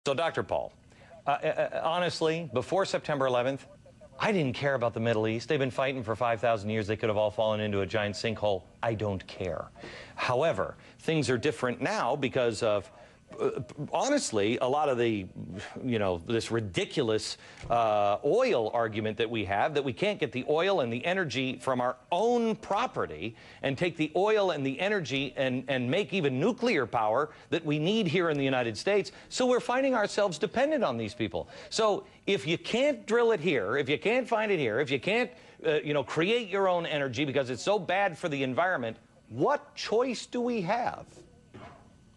So, Dr. Paul, honestly, before September 11th, I didn't care about the Middle East. They've been fighting for 5,000 years. They could have all fallen into a giant sinkhole. I don't care. However, things are different now because of, honestly, a lot of the, this ridiculous oil argument that we have, that we can't get the oil and the energy from our own property and take the oil and the energy and make even nuclear power that we need here in the United States. So we're finding ourselves dependent on these people. So if you can't drill it here, if you can't find it here, if you can't, create your own energy because it's so bad for the environment, what choice do we have?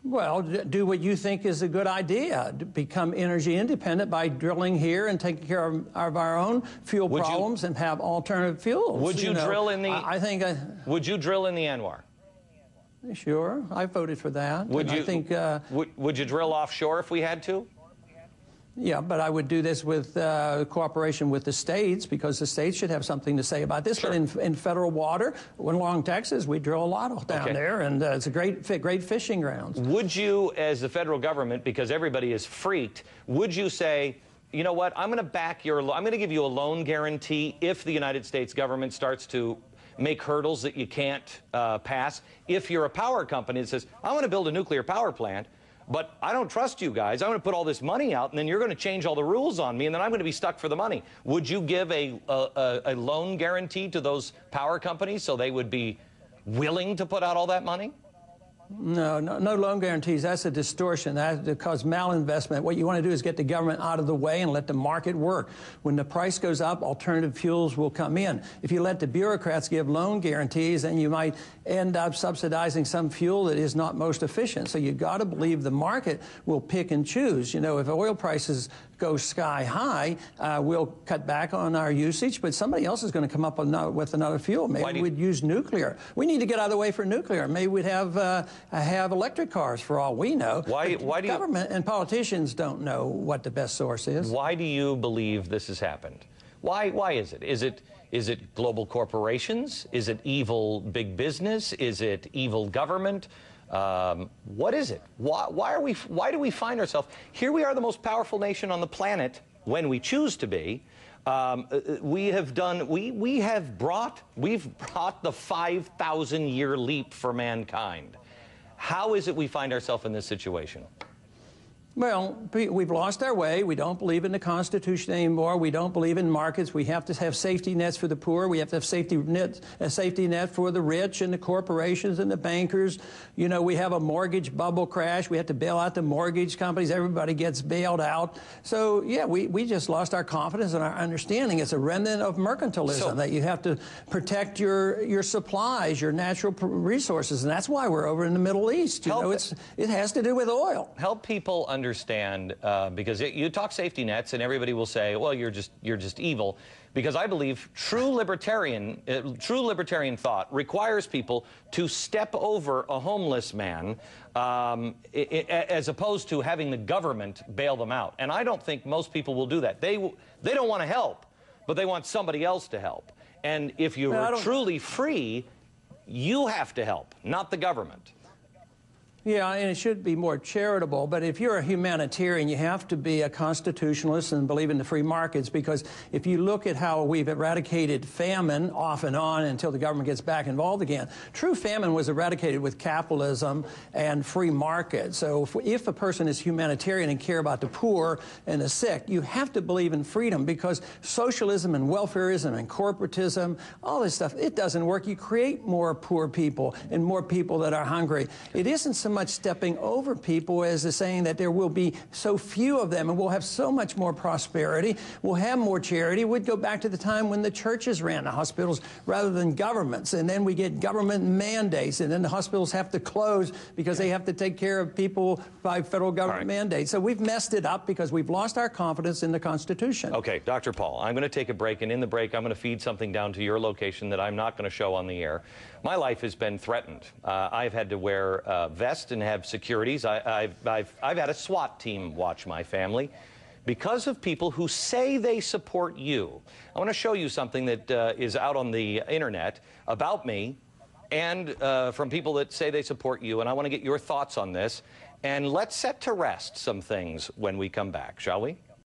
Well, do what you think is a good idea. Become energy independent by drilling here and taking care of our own fuel problems and have alternative fuels. Would you drill in the? Would you drill in the Anwar? Sure, I voted for that. Would you? I think. Would you drill offshore if we had to? Yeah, but I would do this with cooperation with the states, because the states should have something to say about this. Sure. But in federal water, along Texas, we drill a lot down there, and it's a great fishing grounds. Would you, as the federal government, because everybody is freaked, would you say, you know what, I'm going to give you a loan guarantee if the United States government starts to make hurdles that you can't pass? If you're a power company that says, I want to build a nuclear power plant, but I don't trust you guys. I'm going to put all this money out, and then you're going to change all the rules on me, and then I'm going to be stuck for the money. Would you give a loan guarantee to those power companies so they would be willing to put out all that money? No loan guarantees. That's a distortion. That causes malinvestment. What you want to do is get the government out of the way and let the market work. When the price goes up, alternative fuels will come in. If you let the bureaucrats give loan guarantees, then you might end up subsidizing some fuel that is not most efficient. So you've got to believe the market will pick and choose. You know, if oil prices go sky high, we'll cut back on our usage, but somebody else is going to come up with another fuel. Maybe we'd use nuclear. We need to get out of the way for nuclear. Maybe we'd have electric cars for all we know. Why do government and politicians don't know what the best source is? Why do you believe this has happened? Why is it? Is it global corporations? Is it evil big business? Is it evil government? What is it? Why do we find ourselves here? We are the most powerful nation on the planet when we choose to be. We've brought the 5,000-year leap for mankind. How is it we find ourselves in this situation? Well, we've lost our way. We don't believe in the Constitution anymore. We don't believe in markets. We have to have safety nets for the poor. We have to have a safety net for the rich and the corporations and the bankers. You know, we have a mortgage bubble crash. We have to bail out the mortgage companies. Everybody gets bailed out. So, yeah, we just lost our confidence and our understanding. It's a remnant of mercantilism, that you have to protect your supplies, your natural resources. And that's why we're over in the Middle East. You know, it has to do with oil. Help people understand, because you talk safety nets and everybody will say, well, you're just evil, because I believe true libertarian thought requires people to step over a homeless man as opposed to having the government bail them out. And I don't think most people will do that. They don't want to help, but they want somebody else to help. And if you're truly free, you have to help, not the government. Yeah, and it should be more charitable, but if you're a humanitarian, you have to be a constitutionalist and believe in the free markets, because if you look at how we've eradicated famine off and on until the government gets back involved again, true famine was eradicated with capitalism and free market. So if a person is humanitarian and care about the poor and the sick, you have to believe in freedom, because socialism and welfarism and corporatism, all this stuff, it doesn't work. You create more poor people and more people that are hungry. It isn't so much stepping over people as the saying that there will be so few of them and we'll have so much more prosperity, we'll have more charity. We'd go back to the time when the churches ran the hospitals rather than governments, and then we get government mandates, and then the hospitals have to close because they have to take care of people by federal government mandates. So we've messed it up because we've lost our confidence in the Constitution. Okay, Dr. Paul, I'm going to take a break, and in the break I'm going to feed something down to your location that I'm not going to show on the air. My life has been threatened. I've had to wear a vest and have securities. I've had a SWAT team watch my family because of people who say they support you. I want to show you something that is out on the internet about me and from people that say they support you, and I want to get your thoughts on this. And let's set to rest some things when we come back, shall we?